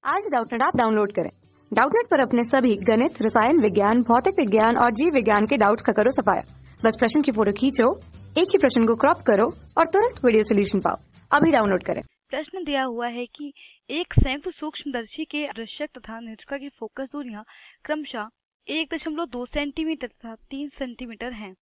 आज Doubtnut app download करें। Doubtnut पर अपने सभी गणित, रसायन विज्ञान, भौतिक विज्ञान और जीव विज्ञान के डाउट्स का करो सफाया। बस प्रश्न की फोटो खींचो, एक ही प्रश्न को क्रॉप करो और तुरंत वीडियो सोल्यूशन पाओ। अभी डाउनलोड करें। प्रश्न दिया हुआ है कि एक संयुक्त सूक्ष्मदर्शी के दृश्यक तथा नेत्रिका की फोकस दूरियां क्रमशः 1.2 सेंटीमीटर तथा 3 सेंटीमीटर हैं।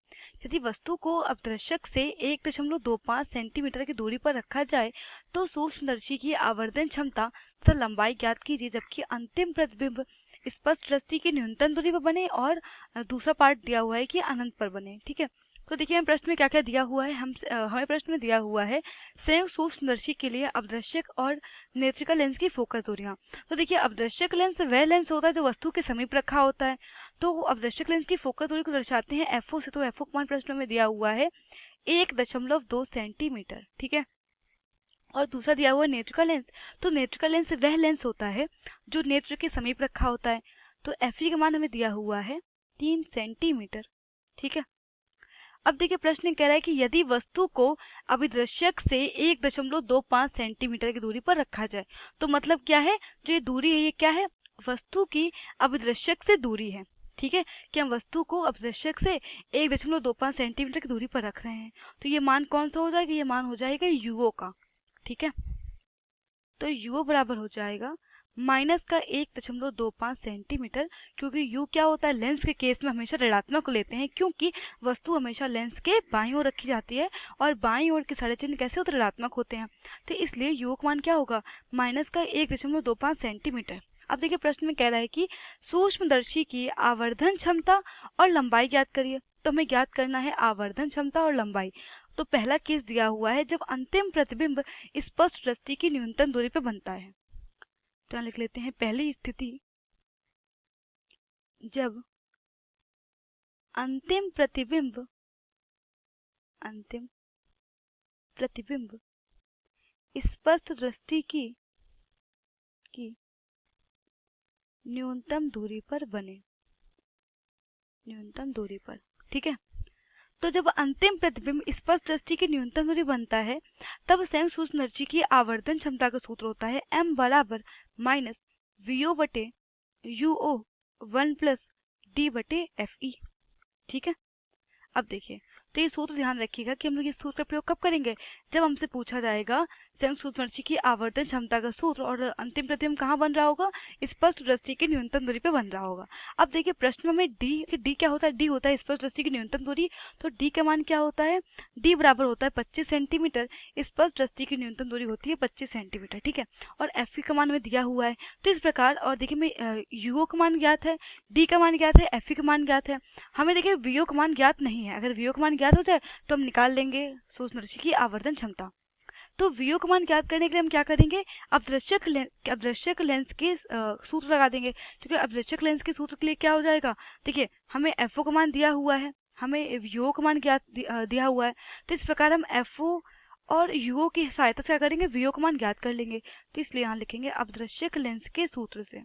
यदि वस्तु को अपदृश्यक से 1.25 सेंटीमीटर की दूरी पर रखा जाए तो सूक्ष्मदर्शी की आवर्धन क्षमता तथा लंबाई ज्ञात कीजिए, जबकि अंतिम प्रतिबिंब स्पष्ट दृष्टि की न्यूनतम दूरी पर बने और दूसरा पार्ट दिया हुआ है कि अनंत पर बने। ठीक है, तो देखिए हम प्रश्न में क्या क्या दिया हुआ है। हमें प्रश्न में दिया हुआ है संयुक्त सूक्ष्मदर्शी के लिए अपदृश्यक और नेत्रिका लेंस की फोकस दूरियां। तो देखिए अपदृश्यक लेंस वह लेंस होता है जो वस्तु के समीप रखा होता है, तो अपदृश्यक लेंस की फोकस दूरी को दर्शाते हैं एफओ से। तो एफओ मान प्रश्न में दिया हुआ है 1.2 सेंटीमीटर। ठीक है, और दूसरा दिया हुआ है नेत्रिका लेंस। तो नेत्रिका लेंस वह लेंस होता है जो नेत्र के समीप रखा होता है, तो एफई का मान हमें दिया हुआ है 3 सेंटीमीटर। ठीक है, अब देखिए प्रश्न कह रहा है कि यदि वस्तु को अभिदृश्यक से 1.25 सेंटीमीटर की दूरी पर रखा जाए, तो मतलब क्या है, जो ये दूरी है ये क्या है, वस्तु की अभिदृश्यक से दूरी है। ठीक है, कि हम वस्तु को अभिदृश्यक से 1.25 सेंटीमीटर की दूरी पर रख रहे हैं, तो ये मान कौन सा हो जाएगा, ये मान हो जाएगा यूओ का। ठीक है, तो यूओ बराबर हो जाएगा माइनस का 1.25 सेंटीमीटर, क्योंकि यू क्या होता है, लेंस के केस में हमेशा ऋणात्मक लेते हैं, क्योंकि वस्तु हमेशा लेंस के बाईं ओर रखी जाती है और बाईं ओर के सारे चिन्ह कैसे होते हैं, ऋणात्मक होते हैं। तो इसलिए यू का मान क्या होगा, माइनस का 1.25 सेंटीमीटर। अब देखिए प्रश्न में कह रहा है कि सूक्ष्मदर्शी की आवर्धन क्षमता और लंबाई ज्ञात करिए। तो हमें ज्ञात करना है आवर्धन क्षमता और लंबाई। तो पहला केस दिया हुआ है जब अंतिम प्रतिबिंब स्पष्ट दृष्टि की न्यूनतम दूरी पर बनता है। तो यहाँ लिख लेते हैं पहली स्थिति जब अंतिम प्रतिबिंब स्पष्ट दृष्टि की न्यूनतम दूरी पर बने, न्यूनतम दूरी पर। ठीक है, तो जब अंतिम प्रतिबिंब स्पष्ट दृष्टि की न्यूनतम दूरी बनता है तब संयुक्त सूक्ष्मदर्शी की आवर्धन क्षमता का सूत्र होता है m बराबर माइनस वीओ बटे यूओ 1 प्लस डी बटे एफ ई। ठीक है, अब देखिए तो ये सूत्र ध्यान रखिएगा कि हम लोग इस सूत्र का प्रयोग कब करेंगे, जब हमसे पूछा जाएगा संयुक्त सूक्ष्मदर्शी की आवर्धन क्षमता का सूत्र और अंतिम प्रतिबिंब कहाँ बन रहा होगा, स्पष्ट दृष्टि की न्यूनतम दूरी पे बन रहा होगा। अब देखिए प्रश्न में डी क्या होता है, डी होता है स्पष्ट दृष्टि की न्यूनतम दूरी। तो डी का मान क्या होता है, डी बराबर होता है 25 सेंटीमीटर। स्पष्ट दृष्टि की न्यूनतम दूरी होती है 25 सेंटीमीटर। ठीक है, और एफ का मान में दिया हुआ है। तो इस प्रकार, और देखिए यूओ का मान ज्ञात है, डी का मान ज्ञात है, एफ का मान ज्ञात है। हमें देखिए वीओ का मान ज्ञात नहीं है। अगर वीओ का मान ज्ञात हो जाए तो हम निकाल लेंगे सूक्ष्मदर्शी की आवर्धन क्षमता। तो वीओ का मान ज्ञात करने के लिए हम क्या करेंगे, अपदृश्यक लेंस के सूत्र लगा देंगे। क्योंकि अपदृश्यक लेंस के सूत्र के लिए क्या हो जाएगा, देखिए हमें एफओ का मान दिया हुआ है, हमें वीओ का मान ज्ञात दिया हुआ है। तो इस प्रकार हम एफओ और यूओ की सहायता से क्या करेंगे, वीओ का मान ज्ञात कर लेंगे। तो इसलिए यहाँ लिखेंगे अपदृश्यक लेंस के सूत्र से,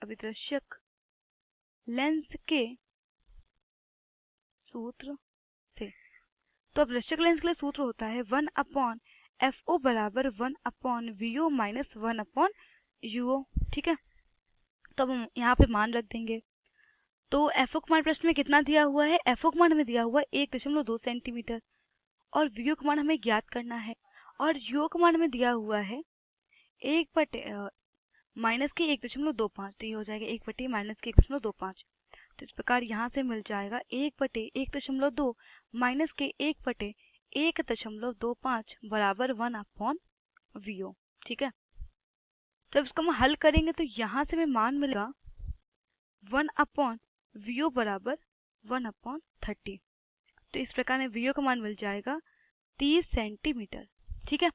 अपदृश्यक लेंस के सूत्र से। तो अपदृश्यक लेंस के लिए सूत्र होता है 1 अपॉन एफ ओ बराबर 1 upon V O minus 1 upon U O. ठीक है, तो अब हम यहाँ पे मान रख देंगे। तो एफ ओ का मान प्रश्न में कितना दिया हुआ है, एफ ओ का मान हमें दिया हुआ है 1.2 सेंटीमीटर और वी ओ का मान हमें ज्ञात करना है, और यू ओ का मान हमें दिया हुआ है 1 बटे माइनस के 1.25। तो ये हो जाएगा 1 बटे माइनस के 1.25। तो इस प्रकार यहाँ से मिल जाएगा 1 बटे 1.2 माइनस के 1 बटे 1.25 बराबर 1 अपॉन वीओ। ठीक है, तो जब इसको हम हल करेंगे तो यहाँ से हमें मान मिलेगा 1 अपॉन वीओ बराबर 1 अपॉन 30। तो इस प्रकार में वीओ का मान मिल जाएगा 30 सेंटीमीटर। ठीक है,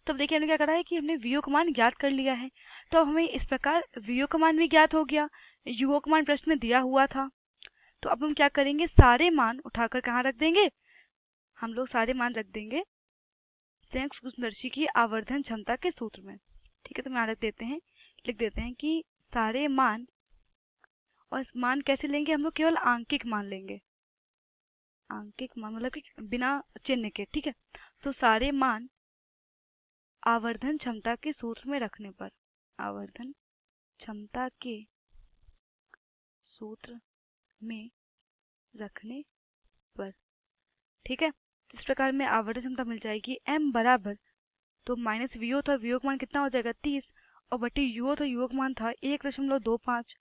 तो अब देखिए हमने क्या करा है कि हमने वीओ का मान ज्ञात कर लिया है। तो अब हमें इस प्रकार वीओ का मान भी ज्ञात हो गया, यूओ का मान प्रश्न में दिया हुआ था। तो अब हम क्या करेंगे, सारे मान उठाकर कहाँ रख देंगे, हम लोग सारे मान रख देंगे संयुक्त सूक्ष्मदर्शी की आवर्धन क्षमता के सूत्र में। ठीक है, तो यहाँ रख देते हैं, लिख देते हैं कि सारे मान, और इस मान कैसे लेंगे, हम लोग केवल आंकिक मान लेंगे, आंकिक मान मतलब कि बिना चिन्ह के। ठीक है, तो सारे मान आवर्धन क्षमता के सूत्र में रखने पर, आवर्धन क्षमता के सूत्र में रखने पर। ठीक है, इस प्रकार में आवर्धन क्षमता मिल जाएगी m बराबर, तो माइनस वीओ था, वीओ का मान कितना हो जाएगा 30, और बटे यूओ था, यूओ का मान था 1.25,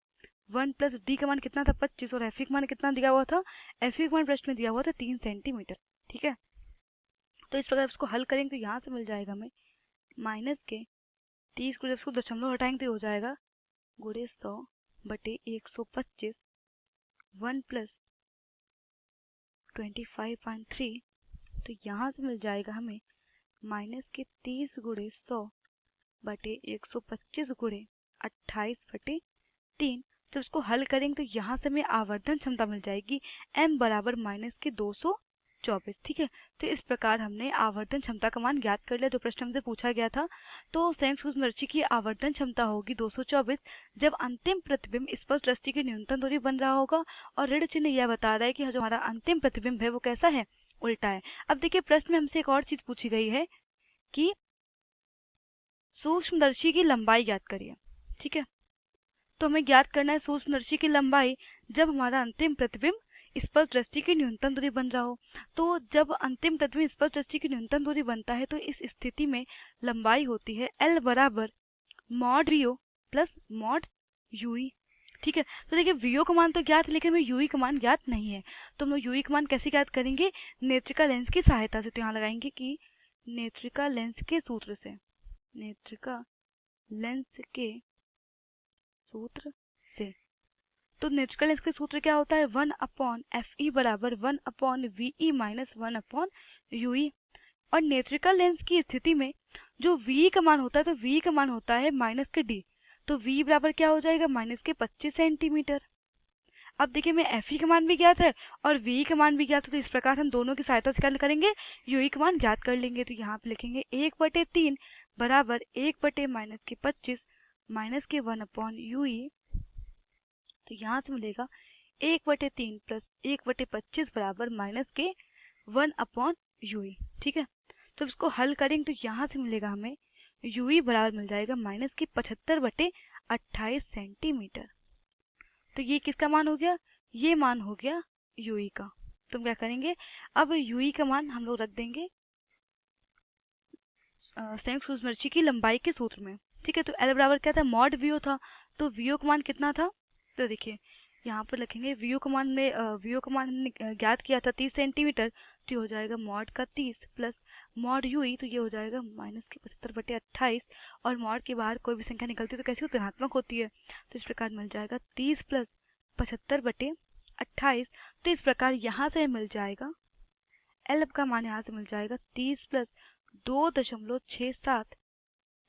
1 प्लस डी का मान कितना था 25, और एफ का मान कितना दिया हुआ था, एफ का मान प्रश्न में दिया हुआ था 3 सेंटीमीटर। ठीक है, तो इस प्रकार इसको हल करेंगे तो यहाँ से मिल जाएगा हमें माइनस के 30 को जब इसको दशमलव हटाएंगे तो हो जाएगा गुणे 100 बटे 125, 1 प्लस 25.3, तो यहाँ से मिल जाएगा हमें माइनस के 30 गुणे 100 बटे 125 गुणे 28 बटे 3। तो इसको हल करेंगे तो यहाँ से हमें आवर्धन क्षमता मिल जाएगी m बराबर माइनस के 224। ठीक है, तो इस प्रकार हमने आवर्धन क्षमता का मान ज्ञात कर लिया जो प्रश्न हमसे पूछा गया था। तो संयुक्त सूक्ष्मदर्शी की आवर्धन क्षमता होगी 224 जब अंतिम प्रतिबिंब स्पष्ट दृष्टि की न्यूनतम दूरी बन रहा होगा, और ऋण चिन्ह यह बता रहा है कि जो हमारा अंतिम प्रतिबिंब है वो कैसा है, उल्टा है। अब देखिए प्रश्न में हमसे एक और चीज पूछी गई है कि सूक्ष्मदर्शी की लंबाई ज्ञात करिए। ठीक है, तो हमें ज्ञात करना है सूक्ष्मदर्शी की लंबाई जब हमारा अंतिम प्रतिबिंब स्पष्ट दृष्टि की न्यूनतम दूरी बन रहा हो। तो जब अंतिम प्रतिबिंब स्पष्ट दृष्टि की न्यूनतम दूरी बनता है तो इस स्थिति में लंबाई होती है L बराबर mod v o plus mod u e. ठीक है, तो देखिए वीओ का मान तो ज्ञात है लेकिन हमें यूई का मान ज्ञात नहीं है, तो हम लोग यूई का मान कैसे ज्ञात करेंगे, नेत्रिका लेंस की सहायता से। तो यहाँ लगाएंगे कि नेत्रिका लेंस के सूत्र से, नेत्रिका लेंस के सूत्र से। तो नेत्रिका लेंस के सूत्र क्या होता है, 1/Fe बराबर 1/VE माइनस 1/UE। और नेत्रिका लेंस की स्थिति में जो VE का मान होता है, तो VE का मान होता है माइनस के D, तो VE बराबर क्या हो जाएगा माइनस के 25 सेंटीमीटर। अब देखिए मैं FE का मान भी ज्ञात है और VE का मान भी ज्ञात है, तो इस प्रकार हम दोनों की सहायता से क्या करेंगे, UE का मान ज्ञात कर लेंगे। तो यहाँ पे लिखेंगे 1/3 बराबर 1/ माइनस के 25 माइनस के 1/UE। तो यहाँ से मिलेगा 1/3 प्लस 1/25 बराबर माइनस के 1/UE। ठीक है, तो इसको हल करेंगे तो यहाँ से मिलेगा हमें UE बराबर मिल जाएगा माइनस के 75/28 सेंटीमीटर। तो ये किसका मान हो गया, ये मान हो गया UE का। तो हम क्या करेंगे, अब UE का मान हम लोग रख देंगे संयुक्त सूक्ष्मदर्शी की लंबाई के सूत्र में। ठीक है, तो L बराबर क्या था, मॉड वीओ था, तो वीओ का मान कितना था, तो देखिए यहाँ पर लिखेंगे वीओ का मान में वीओ का मान हमने ज्ञात किया था 30 सेंटीमीटर, तो ये हो जाएगा मॉड का 30 प्लस मॉड यूई, तो ये हो जाएगा माइनस के 75/28, और मॉड के बाहर कोई भी संख्या निकलती है तो कैसी धनात्मक होती है, तो इस प्रकार मिल जाएगा 30 प्लस 75/28। तो इस प्रकार यहाँ से मिल जाएगा एल का मान यहाँ से मिल जाएगा 30 प्लस 2.67।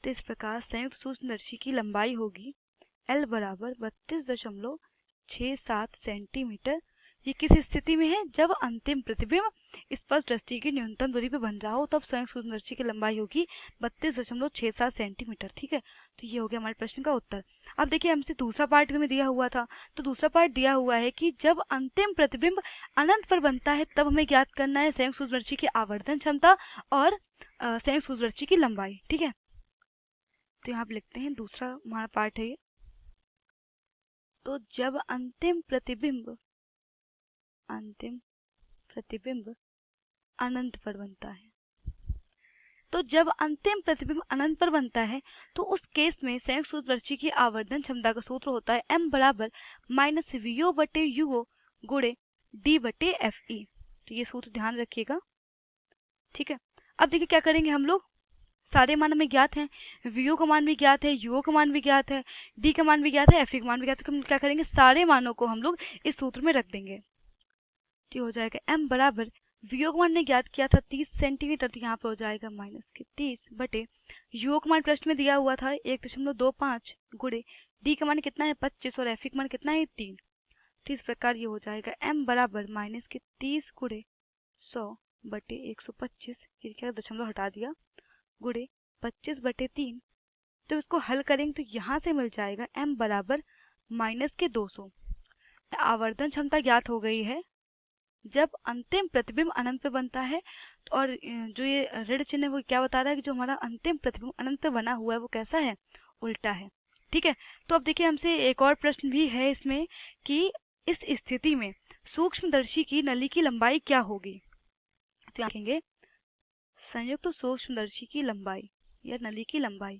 तो इस प्रकार संयुक्त सूक्ष्मदर्शी की लंबाई होगी L बराबर 32.67 सेंटीमीटर। ये किस स्थिति में है, जब अंतिम प्रतिबिंब स्पष्ट दृष्टि की न्यूनतम दूरी पे बन रहा हो, तब संयुक्त सूक्ष्मदर्शी की लंबाई होगी 32.67 सेंटीमीटर। ठीक है, तो ये हो गया हमारे प्रश्न का उत्तर। अब देखिए हमसे दूसरा पार्ट में दिया हुआ था, तो दूसरा पार्ट दिया हुआ है कि जब अंतिम प्रतिबिंब अनंत पर बनता है तब हमें ज्ञात करना है संयुक्त सूक्ष्मदर्शी की आवर्धन क्षमता और संयुक्त सूक्ष्मदर्शी की लंबाई। ठीक है, तो यहाँ पे लिखते हैं दूसरा हमारा पार्ट है ये। तो जब अंतिम प्रतिबिंब अनंत पर बनता है, तो जब अंतिम प्रतिबिंब अनंत पर बनता है तो उस केस में संयुक्त सूक्ष्मदर्शी की आवर्धन क्षमता का सूत्र होता है m बराबर माइनस वीओ बटे यूओ गुणे डी बटे FE। तो ये सूत्र ध्यान रखिएगा। ठीक है, अब देखिए क्या करेंगे हम लोग, सारे मान हमें ज्ञात हैं, वीओ का मान भी ज्ञात है, यूओ का मान भी ज्ञात है, डी का मान भी ज्ञात है, FE का मान भी ज्ञात है। तो हम क्या करेंगे, सारे मानों को हम लोग इस सूत्र में रख देंगे। तो हो जाएगा m बराबर वीओ का मान ने ज्ञात किया था 30 सेंटीमीटर, तो यहाँ पे हो जाएगा माइनस के 30 बटे यूओ का मान प्रश्न में दिया हुआ था 1.25 गुणे डी का मान कितना है 25 और FE का मान कितना है 3। तो इस प्रकार ये हो जाएगा m बराबर माइनस के 30 गुणे 100 बटे 125, ये क्या दशमलव हटा दिया, गुणे 25/3। तो इसको हल करेंगे तो यहाँ से मिल जाएगा m बराबर माइनस के 200। आवर्धन क्षमता ज्ञात हो गई है जब अंतिम प्रतिबिंब अनंत पे बनता है, और जो ये ऋण चिन्ह है वो क्या बता रहा है कि जो हमारा अंतिम प्रतिबिंब अनंत पे बना हुआ है वो कैसा है, उल्टा है। ठीक है, तो अब देखिए हमसे एक और प्रश्न भी है इसमें कि इस स्थिति में सूक्ष्मदर्शी की नली की लंबाई क्या होगी। तो लिखेंगे संयुक्त सूक्ष्मदर्शी की लंबाई या नली की लंबाई,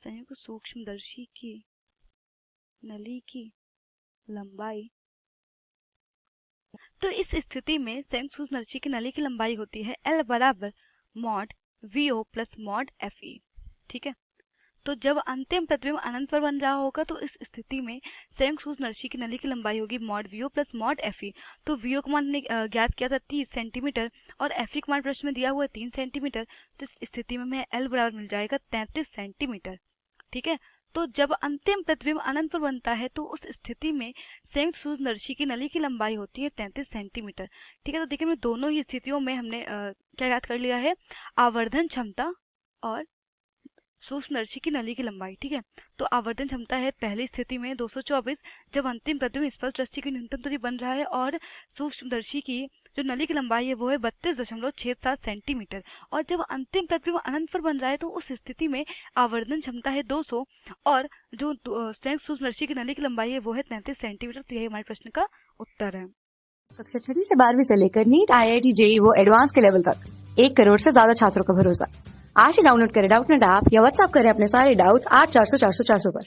संयुक्त सूक्ष्मदर्शी की नली की लंबाई। तो इस स्थिति में संयुक्त सूक्ष्मदर्शी की नली की लंबाई होती है L बराबर mod VO plus mod FE। ठीक है, तो जब अंतिम प्रतिबिंब अनंत पर बन रहा होगा तो इस स्थिति में संयुक्त सूक्ष्मदर्शी की नली की लंबाई होगी mod VO plus mod FE। तो VO का मान ज्ञात किया था 30 सेंटीमीटर और FE का मान प्रश्न में दिया हुआ है 3 सेंटीमीटर। तो इस स्थिति में हमें L बराबर मिल जाएगा 33 सेंटीमीटर। ठीक है, तो जब अंतिम प्रतिबिंब अनंत पर बनता है तो उस स्थिति में संयुक्त सूक्ष्मदर्शी की नली की लंबाई होती है 33 सेंटीमीटर। ठीक है, तो देखिए दोनों ही स्थितियों में हमने क्या याद कर लिया है, आवर्धन क्षमता और सूक्ष्मदर्शी की नली की लंबाई। ठीक है, तो आवर्धन क्षमता है पहली स्थिति में 224 जब अंतिम प्रतिबिंब स्पष्ट दृष्टि की न्यूनतम दूरी बन रहा है, और सूक्ष्मदर्शी की जो नली की लंबाई है वो है 32.67 सेंटीमीटर। और जब अंतिम प्रतिबिंब अनंत पर बन रहा है तो उस स्थिति में आवर्धन क्षमता है 200 और जो संयुक्त सूक्ष्मदर्शी की नली की लंबाई है वो है 33 सेंटीमीटर। तो यही हमारे प्रश्न का उत्तर है। कक्षा 6 से 12वीं से लेकर नीट, IIT, JEE वो एडवांस के लेवल तक 1 करोड़ से ज्यादा छात्रों का भरोसा। आज ही डाउनलोड करें डाउटनेट ऐप या व्हाट्सएप करें अपने सारे डाउट्स 8400 400 400 पर।